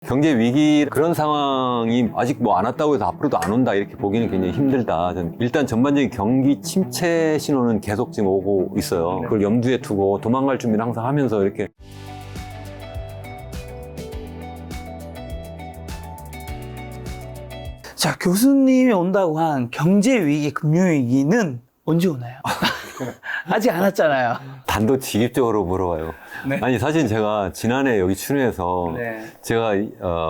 경제 위기 그런 상황이 아직 뭐 안 왔다고 해서 앞으로도 안 온다 이렇게 보기는 굉장히 힘들다. 일단 전반적인 경기 침체 신호는 계속 지금 오고 있어요. 그걸 염두에 두고 도망갈 준비를 항상 하면서 이렇게. 자, 교수님이 온다고 한 경제위기, 금융위기는 언제 오나요? 아직 안 왔잖아요. 단도직입적으로 물어봐요. 네. 아니 사실 제가 지난해 여기 출연해서 네. 제가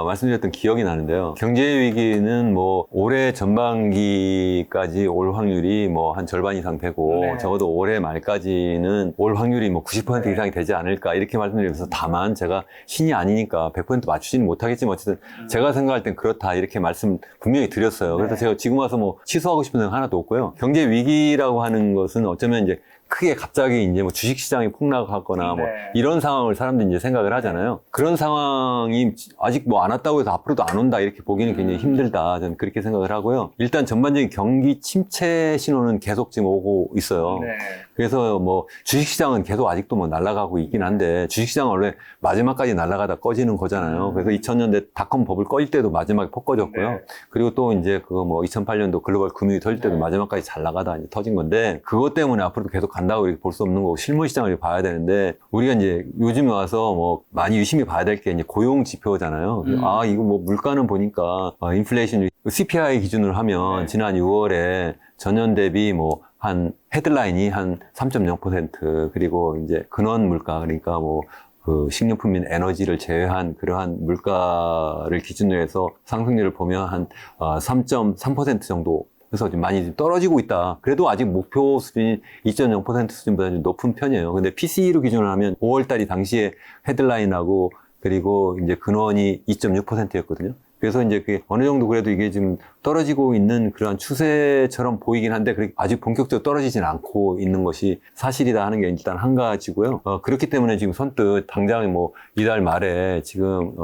말씀드렸던 기억이 나는데요. 경제 위기는 뭐 올해 전반기까지 올 확률이 뭐 한 절반 이상 되고 네. 적어도 올해 말까지는 올 확률이 뭐 90% 네. 이상이 되지 않을까 이렇게 말씀드리면서 다만 제가 신이 아니니까 100% 맞추지는 못하겠지만 어쨌든 제가 생각할 땐 그렇다 이렇게 말씀 분명히 드렸어요. 그래서 네. 제가 지금 와서 뭐 취소하고 싶은 생각 하나도 없고요. 경제 위기라고 하는 것은 어쩌면 이제 크게 갑자기 이제 뭐 주식시장이 폭락하거나 뭐 네. 이런 상황을 사람들이 이제 생각을 하잖아요. 그런 상황이 아직 뭐 안 왔다고 해서 앞으로도 안 온다 이렇게 보기는 굉장히 힘들다. 저는 그렇게 생각을 하고요. 일단 전반적인 경기 침체 신호는 계속 지금 오고 있어요. 네. 그래서 뭐 주식시장은 계속 아직도 뭐 날아가고 있긴 한데 주식시장은 원래 마지막까지 날아가다 꺼지는 거잖아요. 그래서 2000년대 닷컴 버블 꺼질 때도 마지막에 폭 꺼졌고요. 네. 그리고 또 이제 그거 뭐 2008년도 글로벌 금융이 터질 때도 네. 마지막까지 잘 나가다 이제 터진 건데 그것 때문에 앞으로도 계속 간다고 이렇게 볼 수 없는 거고 실물 시장을 봐야 되는데 우리가 이제 요즘에 와서 뭐 많이 유심히 봐야 될 게 이제 고용 지표잖아요. 아, 이거 뭐 물가는 보니까 인플레이션 CPI 기준으로 하면 네. 지난 6월에 전년 대비 뭐 한 헤드라인이 한 3.0% 그리고 이제 근원 물가 그러니까 뭐 그 식료품 및 에너지를 제외한 그러한 물가를 기준으로 해서 상승률을 보면 한 3.3% 정도 그래서 좀 많이 떨어지고 있다. 그래도 아직 목표 수준이 2.0% 수준보다 좀 높은 편이에요. 근데 PCE로 기준을 하면 5월 달이 당시에 헤드라인하고 그리고 이제 근원이 2.6%였거든요. 그래서 이제 그게 어느 정도 그래도 이게 지금 떨어지고 있는 그러한 추세처럼 보이긴 한데 아직 본격적으로 떨어지진 않고 있는 것이 사실이다 하는 게 일단 한 가지고요. 그렇기 때문에 지금 선뜻 당장 뭐 이달 말에 지금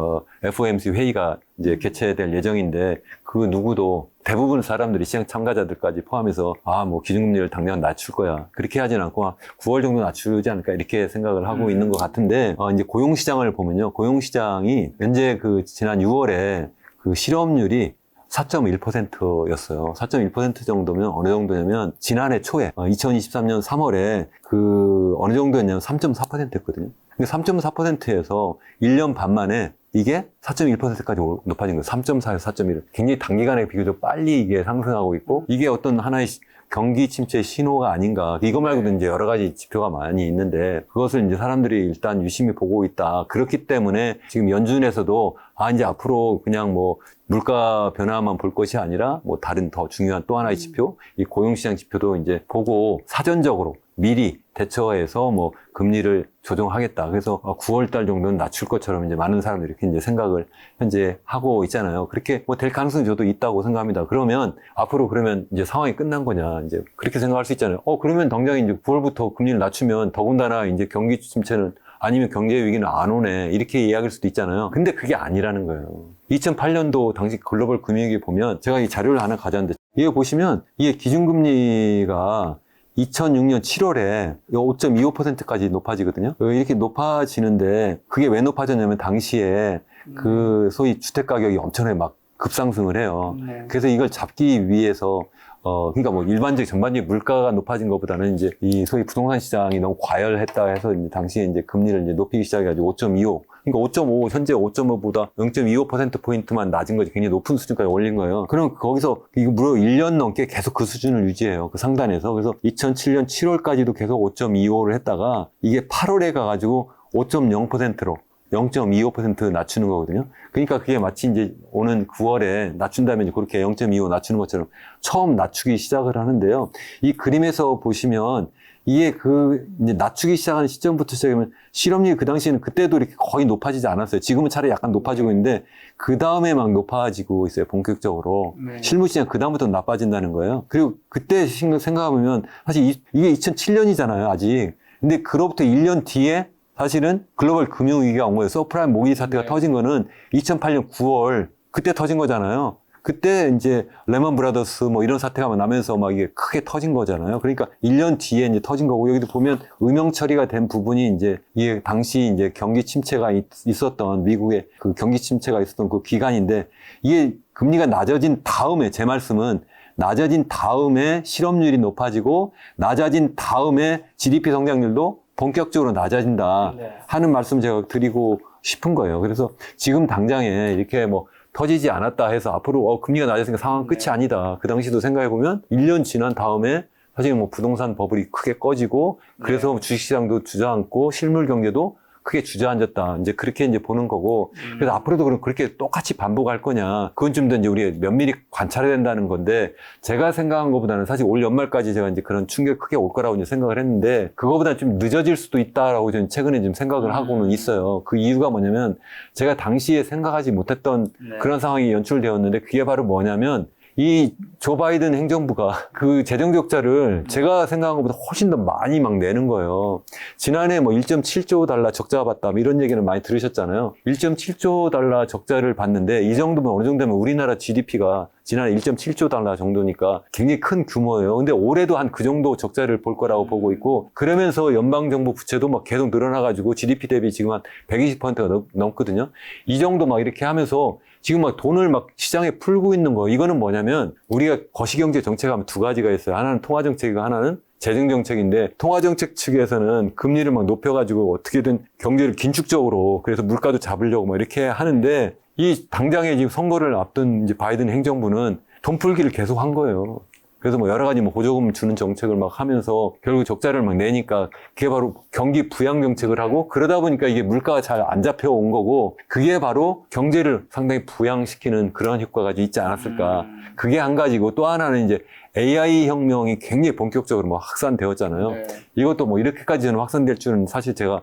FOMC 회의가 이제 개최될 예정인데 그 누구도 대부분 사람들이 시장 참가자들까지 포함해서 뭐 기준금리를 당장 낮출 거야. 그렇게 하진 않고 9월 정도 낮추지 않을까 이렇게 생각을 하고 있는 것 같은데 이제 고용시장을 보면요. 고용시장이 현재 그 지난 6월에 그 실업률이 4.1%였어요. 4.1% 정도면 어느 정도냐면 지난해 초에 2023년 3월에 그 어느 정도였냐면 3.4%였거든요. 근데 3.4%에서 1년 반 만에 이게 4.1%까지 높아진 거예요. 3.4에서 4.1. 굉장히 단기간에 비교적 빨리 이게 상승하고 있고 이게 어떤 하나의 경기 침체 신호가 아닌가. 이거 말고도 이제 여러 가지 지표가 많이 있는데 그것을 이제 사람들이 일단 유심히 보고 있다. 그렇기 때문에 지금 연준에서도 이제 앞으로 그냥 뭐 물가 변화만 볼 것이 아니라 뭐 다른 더 중요한 또 하나의 지표, 이 고용시장 지표도 이제 보고 사전적으로 미리 대처해서 뭐 금리를 조정하겠다. 그래서 9월 달 정도는 낮출 것처럼 이제 많은 사람들이 이렇게 이제 생각을 현재 하고 있잖아요. 그렇게 뭐 될 가능성이 저도 있다고 생각합니다. 그러면 앞으로 그러면 이제 상황이 끝난 거냐. 이제 그렇게 생각할 수 있잖아요. 그러면 당장 이제 9월부터 금리를 낮추면 더군다나 이제 경기 침체는 아니면 경제 위기는 안 오네. 이렇게 이야기할 수도 있잖아요. 근데 그게 아니라는 거예요. 2008년도 당시 글로벌 금융위기 보면 제가 이 자료를 하나 가져왔는데 이거 보시면 이게 기준금리가 2006년 7월에 5.25%까지 높아지거든요. 이렇게 높아지는데 그게 왜 높아졌냐면 당시에 그 소위 주택 가격이 엄청나게 막 급상승을 해요. 네. 그래서 이걸 잡기 위해서 그러니까 뭐 전반적인 물가가 높아진 것보다는 이제 이 소위 부동산 시장이 너무 과열했다 해서 이제 당시에 이제 금리를 이제 높이기 시작해가지고 5.25. 그러니까 5.5, 현재 5.5보다 0.25%포인트만 낮은 거지 굉장히 높은 수준까지 올린 거예요. 그럼 거기서 이거 무려 1년 넘게 계속 그 수준을 유지해요. 그 상단에서. 그래서 2007년 7월까지도 계속 5.25를 했다가 이게 8월에 가가지고 5.0%로 0.25% 낮추는 거거든요. 그러니까 그게 마치 이제 오는 9월에 낮춘다면 그렇게 0.25 낮추는 것처럼 처음 낮추기 시작을 하는데요. 이 그림에서 보시면 이게 이제 낮추기 시작하는 시점부터 시작하면 실업률이 그 당시에는 그때도 이렇게 거의 높아지지 않았어요. 지금은 차라리 약간 높아지고 있는데 그 다음에 막 높아지고 있어요. 본격적으로. 네. 실무 시장 그 다음부터 나빠진다는 거예요. 그리고 그때 생각해보면 사실 이게 2007년이잖아요. 아직. 근데 그로부터 1년 뒤에 사실은 글로벌 금융위기가 온 거예요. 서프라임 모기지 사태가 네. 터진 거는 2008년 9월 그때 터진 거잖아요. 그때 이제 레먼 브라더스 뭐 이런 사태가 나면서 막 이게 크게 터진 거잖아요. 그러니까 1년 뒤에 이제 터진 거고, 여기도 보면 음영 처리가 된 부분이 이제 이게 당시 이제 경기 침체가 있었던 미국의 그 경기 침체가 있었던 그 기간인데, 이게 금리가 낮아진 다음에, 제 말씀은 낮아진 다음에 실업률이 높아지고 낮아진 다음에 GDP 성장률도 본격적으로 낮아진다 하는 말씀 제가 드리고 싶은 거예요. 그래서 지금 당장에 이렇게 뭐 터지지 않았다 해서 앞으로 금리가 낮아지니까 상황 끝이 아니다. 그 당시도 생각해보면 1년 지난 다음에 사실 뭐 부동산 버블이 크게 꺼지고, 그래서 주식시장도 주저앉고 실물 경제도 크게 주저앉았다. 이제 그렇게 이제 보는 거고, 그래서 앞으로도 그럼 그렇게 똑같이 반복할 거냐. 그건 좀 더 이제 우리가 면밀히 관찰해야 된다는 건데, 제가 생각한 것보다는 사실 올 연말까지 제가 이제 그런 충격이 크게 올 거라고 이제 생각을 했는데, 그거보다 좀 늦어질 수도 있다라고 저는 최근에 좀 생각을 하고는 있어요. 그 이유가 뭐냐면, 제가 당시에 생각하지 못했던 그런 상황이 연출되었는데, 그게 바로 뭐냐면, 이 조 바이든 행정부가 그 재정 적자를 제가 생각한 것보다 훨씬 더 많이 막 내는 거예요. 지난해 뭐 1.7조 달러 적자가 봤다, 뭐 이런 얘기는 많이 들으셨잖아요. 1.7조 달러 적자를 봤는데, 이 정도면 어느 정도 되면 우리나라 GDP가 지난해 1.7조 달러 정도니까 굉장히 큰 규모예요. 근데 올해도 한 그 정도 적자를 볼 거라고 보고 있고, 그러면서 연방정부 부채도 막 계속 늘어나가지고 GDP 대비 지금 한 120%가 넘거든요. 이 정도 막 이렇게 하면서 지금 막 돈을 막 시장에 풀고 있는 거. 이거는 뭐냐면, 우리가 거시경제 정책 하면 두 가지가 있어요. 하나는 통화정책이고 하나는 재정정책인데, 통화정책 측에서는 금리를 막 높여가지고 어떻게든 경제를 긴축적으로, 그래서 물가도 잡으려고 막 이렇게 하는데, 이 당장에 지금 선거를 앞둔 이제 바이든 행정부는 돈 풀기를 계속 한 거예요. 그래서 뭐 여러 가지 뭐 보조금 주는 정책을 막 하면서 결국 적자를 막 내니까, 그게 바로 경기 부양 정책을 하고, 그러다 보니까 이게 물가가 잘 안 잡혀온 거고, 그게 바로 경제를 상당히 부양시키는 그런 효과가 있지 않았을까. 그게 한 가지고, 또 하나는 이제 AI 혁명이 굉장히 본격적으로 막 확산되었잖아요. 이것도 뭐 이렇게까지 저는 확산될 줄은 사실 제가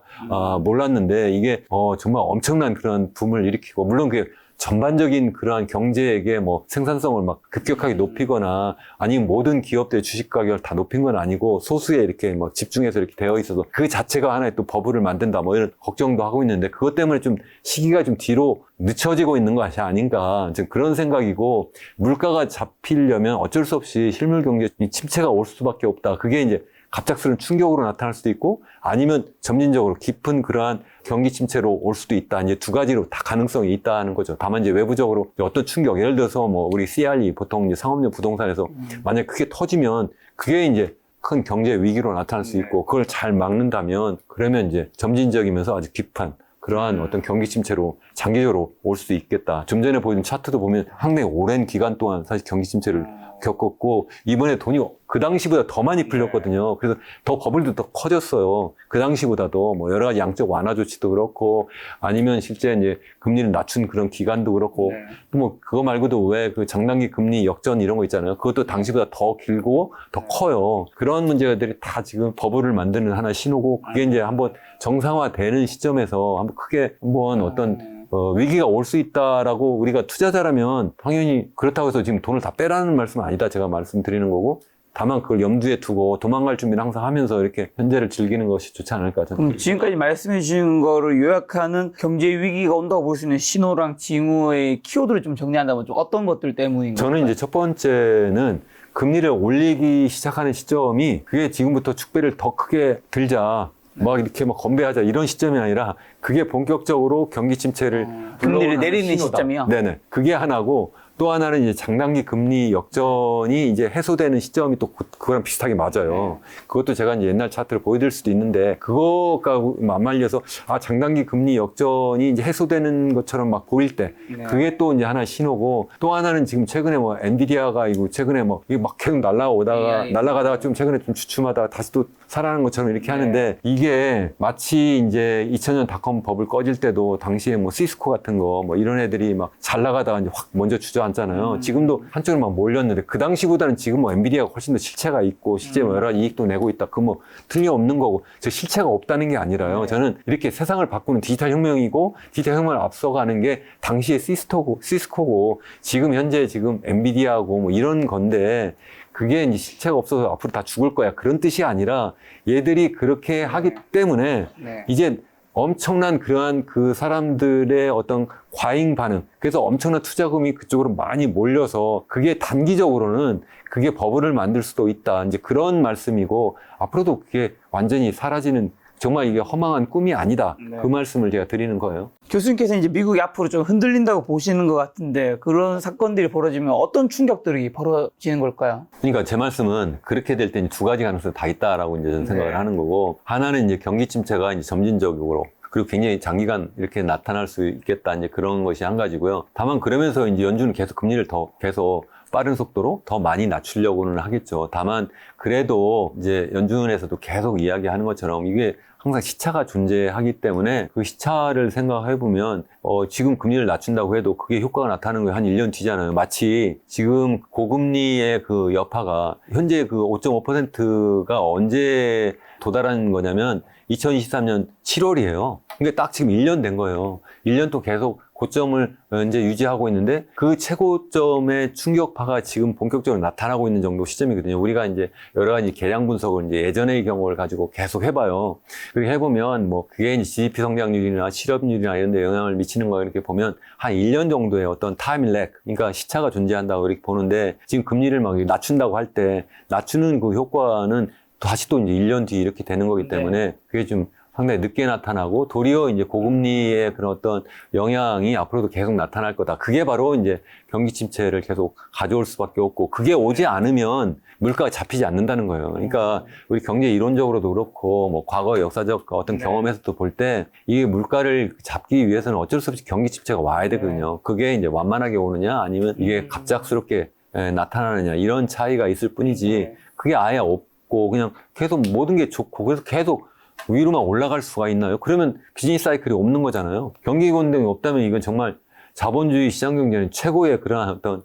몰랐는데, 이게 정말 엄청난 그런 붐을 일으키고, 물론 그게 전반적인 그러한 경제에게 뭐 생산성을 막 급격하게 높이거나, 아니면 모든 기업들의 주식 가격을 다 높인 건 아니고, 소수에 이렇게 막 집중해서 이렇게 되어 있어서 그 자체가 하나의 또 버블을 만든다, 뭐 이런 걱정도 하고 있는데, 그것 때문에 좀 시기가 좀 뒤로 늦춰지고 있는 것이 아닌가, 좀 그런 생각이고, 물가가 잡히려면 어쩔 수 없이 실물 경제 침체가 올 수밖에 없다. 그게 이제 갑작스러운 충격으로 나타날 수도 있고, 아니면 점진적으로 깊은 그러한 경기 침체로 올 수도 있다. 이제 두 가지로 다 가능성이 있다는 거죠. 다만 이제 외부적으로 어떤 충격, 예를 들어서 뭐 우리 CRE, 보통 이제 상업용 부동산에서 만약 크게 터지면 그게 이제 큰 경제 위기로 나타날 수 있고, 그걸 잘 막는다면 그러면 이제 점진적이면서 아주 깊은 그러한 어떤 경기 침체로 장기적으로 올 수도 있겠다. 좀 전에 보여준 차트도 보면 상당히 오랜 기간 동안 사실 경기 침체를 겪었고, 이번에 돈이 그 당시보다 더 많이 풀렸거든요. 그래서 더 버블도 더 커졌어요. 그 당시보다도 뭐 여러 가지 양적 완화 조치도 그렇고, 아니면 실제 이제 금리를 낮춘 그런 기간도 그렇고, 또 뭐 그거 말고도 왜 그 장단기 금리 역전 이런 거 있잖아요. 그것도 당시보다 더 길고 더 커요. 그런 문제들이 다 지금 버블을 만드는 하나의 신호고, 그게 이제 한번 정상화되는 시점에서 한번 크게 한번 어떤 위기가 올 수 있다라고, 우리가 투자자라면 당연히 그렇다고 해서 지금 돈을 다 빼라는 말씀은 아니다, 제가 말씀드리는 거고, 다만 그걸 염두에 두고 도망갈 준비를 항상 하면서 이렇게 현재를 즐기는 것이 좋지 않을까 저는. 지금까지 말씀해 주신 거를 요약하는 경제 위기가 온다고 볼 수 있는 신호랑 징후의 키워드를 좀 정리한다면 좀 어떤 것들 때문인가요? 저는 이제 첫 번째는 금리를 올리기 시작하는 시점이, 그게 지금부터 축배를 더 크게 들자, 막 이렇게 막 건배하자 이런 시점이 아니라, 그게 본격적으로 경기 침체를 금리를 내리는 신호다. 시점이요? 네네. 그게 하나고, 또 하나는 이제 장단기 금리 역전이 이제 해소되는 시점이 또 그거랑 비슷하게 맞아요. 그것도 제가 이제 옛날 차트를 보여드릴 수도 있는데, 그거가 맞말려서 장단기 금리 역전이 이제 해소되는 것처럼 막 보일 때, 그게 또 이제 하나의 신호고, 또 하나는 지금 최근에 뭐 엔비디아가 이거 최근에 뭐 이게 막 계속 날아가다가 좀 최근에 좀 주춤하다가 다시 또 살아나는 것처럼 이렇게 하는데, 이게 마치 이제 2000년 닷컴 버블 꺼질 때도 당시에 뭐 시스코 같은 거 뭐 이런 애들이 막 잘 나가다가 이제 확 먼저 주저앉잖아요. 지금도 한쪽으로 막 몰렸는데, 그 당시보다는 지금 뭐 엔비디아가 훨씬 더 실체가 있고, 실제 뭐 여러 가지 이익도 내고 있다. 그 뭐 틀림없는 거고, 저 실체가 없다는 게 아니라요. 저는 이렇게 세상을 바꾸는 디지털 혁명이고, 디지털 혁명을 앞서가는 게 당시에 시스코고, 지금 현재 지금 엔비디아고 뭐 이런 건데, 그게 이제 실체가 없어서 앞으로 다 죽을 거야, 그런 뜻이 아니라, 얘들이 그렇게 하기 때문에 이제 엄청난 그러한 그 사람들의 어떤 과잉 반응, 그래서 엄청난 투자금이 그쪽으로 많이 몰려서 그게 단기적으로는 그게 버블을 만들 수도 있다. 이제 그런 말씀이고, 앞으로도 그게 완전히 사라지는 정말 이게 허망한 꿈이 아니다. 네. 그 말씀을 제가 드리는 거예요. 교수님께서 이제 미국이 앞으로 좀 흔들린다고 보시는 것 같은데 그런 사건들이 벌어지면 어떤 충격들이 벌어지는 걸까요? 그러니까 제 말씀은 그렇게 될 때는 두 가지 가능성이 다 있다라고 이제 저는 생각을 네. 하는 거고, 하나는 이제 경기 침체가 이제 점진적으로 그리고 굉장히 장기간 이렇게 나타날 수 있겠다. 이제 그런 것이 한 가지고요. 다만 그러면서 이제 연준은 계속 금리를 더 계속 빠른 속도로 더 많이 낮추려고는 하겠죠. 다만 그래도 이제 연준에서도 계속 이야기하는 것처럼 이게 항상 시차가 존재하기 때문에 그 시차를 생각해 보면 지금 금리를 낮춘다고 해도 그게 효과가 나타나는 게 한 1년 뒤잖아요. 마치 지금 고금리의 그 여파가 현재 그 5.5%가 언제 도달한 거냐면 2023년 7월이에요. 그러니까 딱 지금 1년 된 거예요. 1년 또 계속 고점을 이제 유지하고 있는데 그 최고점의 충격파가 지금 본격적으로 나타나고 있는 정도 시점이거든요. 우리가 이제 여러 가지 계량 분석을 이제 예전의 경우를 가지고 계속 해봐요. 그렇게 해보면 뭐 그게 이제 GDP 성장률이나 실업률이나 이런 데 영향을 미치는 거 이렇게 보면 한 1년 정도의 어떤 타임 렉, 그러니까 시차가 존재한다고 이렇게 보는데 지금 금리를 막 낮춘다고 할 때 낮추는 그 효과는 다시 또 이제 1년 뒤 이렇게 되는 거기 때문에 그게 좀 상당히 늦게 나타나고 도리어 이제 고금리의 그런 어떤 영향이 앞으로도 계속 나타날 거다. 그게 바로 이제 경기 침체를 계속 가져올 수밖에 없고 그게 오지 않으면 물가가 잡히지 않는다는 거예요. 그러니까 우리 경제 이론적으로도 그렇고 뭐 과거 역사적 어떤 경험에서도 볼 때 이게 물가를 잡기 위해서는 어쩔 수 없이 경기 침체가 와야 되거든요. 그게 이제 완만하게 오느냐 아니면 이게 갑작스럽게 나타나느냐 이런 차이가 있을 뿐이지 그게 아예 없고 그냥 계속 모든 게 좋고 그래서 계속 위로만 올라갈 수가 있나요? 그러면 비즈니스 사이클이 없는 거잖아요. 경기 건등이 없다면 이건 정말 자본주의 시장 경제는 최고의 그런 어떤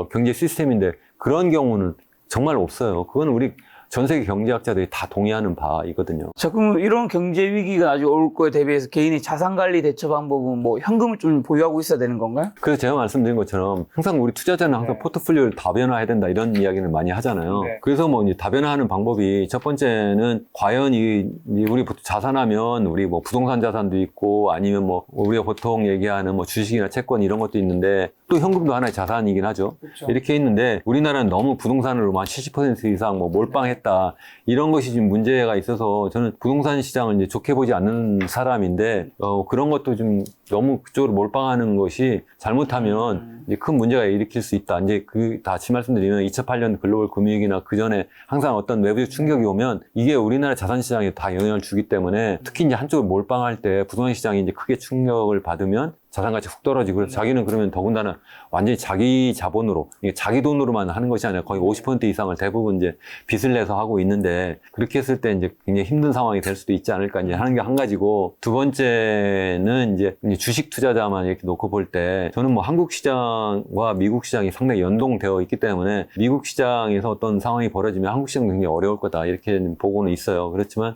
경제 시스템인데 그런 경우는 정말 없어요. 그건 우리 전 세계 경제학자들이 다 동의하는 바이거든요. 자, 그럼 이런 경제 위기가 나중에 올 거에 대비해서 개인의 자산 관리 대처 방법은 뭐 현금을 좀 보유하고 있어야 되는 건가요? 그래서 제가 말씀드린 것처럼 항상 우리 투자자는 항상 포트폴리오를 다변화해야 된다 이런 이야기를 많이 하잖아요. 그래서 뭐 이제 다변화하는 방법이 첫 번째는 과연 우리 보통 자산하면 우리 뭐 부동산 자산도 있고 아니면 뭐 우리가 보통 얘기하는 뭐 주식이나 채권 이런 것도 있는데 또 현금도 하나의 자산이긴 하죠. 그렇죠. 이렇게 있는데 우리나라는 너무 부동산으로만 70% 이상 뭐 몰빵했다 이런 것이 지금 문제가 있어서 저는 부동산 시장을 이제 좋게 보지 않는 사람인데 그런 것도 좀 너무 그쪽으로 몰빵하는 것이 잘못하면 이제 큰 문제가 일으킬 수 있다. 이제 다시 말씀드리면 2008년 글로벌 금융위기나 그 전에 항상 어떤 외부적 충격이 오면 이게 우리나라 자산 시장에 다 영향을 주기 때문에 특히 이제 한쪽을 몰빵할 때 부동산 시장이 이제 크게 충격을 받으면 자산 가치 훅 떨어지고 그래서 자기는 그러면 더군다나 완전히 자기 자본으로 이게 자기 돈으로만 하는 것이 아니라 거의 50% 이상을 대부분 이제 빚을 내서 하고 있는데 그렇게 했을 때 이제 굉장히 힘든 상황이 될 수도 있지 않을까 이제 하는 게 한 가지고 두 번째는 이제 주식 투자자만 이렇게 놓고 볼 때 저는 뭐 한국 시장과 미국 시장이 상당히 연동되어 있기 때문에 미국 시장에서 어떤 상황이 벌어지면 한국 시장도 굉장히 어려울 거다 이렇게 보고는 있어요. 그렇지만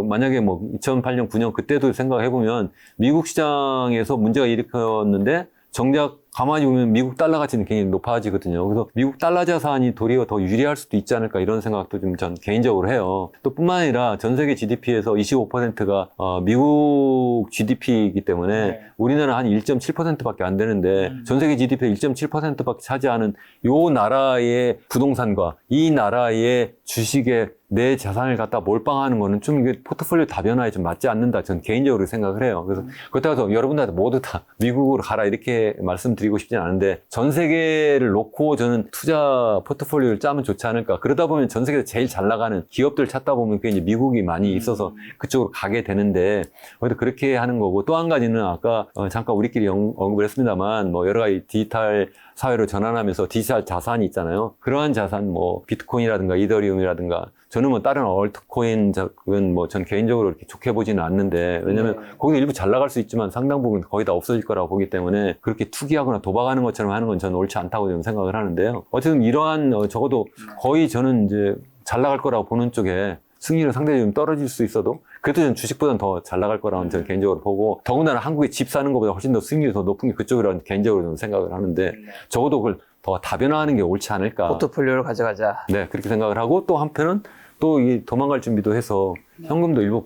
만약에 뭐 2008년 9년 그때도 생각해 보면 미국 시장에서 문제가 일으켰는데 정작 가만히 보면 미국 달러 가치는 굉장히 높아지거든요. 그래서 미국 달러 자산이 도리어 더 유리할 수도 있지 않을까 이런 생각도 좀 전 개인적으로 해요. 또 뿐만 아니라 전 세계 GDP에서 25%가 미국 GDP이기 때문에 우리나라 한 1.7%밖에 안 되는데 전 세계 GDP의 1.7%밖에 차지하는 요 나라의 부동산과 이 나라의 주식에 내 자산을 갖다 몰빵하는 거는 좀 이게 포트폴리오 다변화에 좀 맞지 않는다. 전 개인적으로 생각을 해요. 그래서 그렇다고 해서 여러분들한테 모두 다 미국으로 가라 이렇게 말씀드리고 싶진 않은데 전 세계를 놓고 저는 투자 포트폴리오를 짜면 좋지 않을까. 그러다 보면 전 세계에서 제일 잘 나가는 기업들 찾다 보면 그게 이제 미국이 많이 있어서 그쪽으로 가게 되는데 그래도 그렇게 하는 거고 또 한 가지는 아까 잠깐 우리끼리 언급을 했습니다만 뭐 여러 가지 디지털 사회로 전환하면서 디지털 자산이 있잖아요. 그러한 자산 뭐 비트코인이라든가 이더리움이라든가 저는 뭐 다른 얼트코인 그건 뭐 전 개인적으로 이렇게 좋게 보지는 않는데 왜냐면 거기서 일부 잘 나갈 수 있지만 상당 부분 거의 다 없어질 거라고 보기 때문에 그렇게 투기하거나 도박하는 것처럼 하는 건 저는 옳지 않다고 좀 생각을 하는데요. 어쨌든 이러한 적어도 거의 저는 이제 잘 나갈 거라고 보는 쪽에 승리는 상당히 좀 떨어질 수 있어도 그래도 저는 주식보다는 더 잘 나갈 거라고 저는 개인적으로 보고 더군다나 한국에 집 사는 것보다 훨씬 더 승률이 더 높은 게 그쪽이라는 개인적으로 좀 생각을 하는데 적어도 그걸 더 다변화하는 게 옳지 않을까. 포트폴리오를 가져가자. 네, 그렇게 생각을 하고 또 한편은 또 이 도망갈 준비도 해서 현금도 일부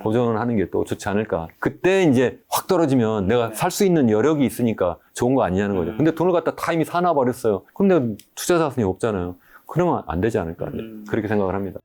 보존을 하는 게 또 좋지 않을까. 그때 이제 확 떨어지면 내가 살 수 있는 여력이 있으니까 좋은 거 아니냐는 거죠. 근데 돈을 갖다 다 이미 사놔 버렸어요. 그럼 내가 투자 자산이 없잖아요. 그러면 안 되지 않을까. 그렇게 생각을 합니다.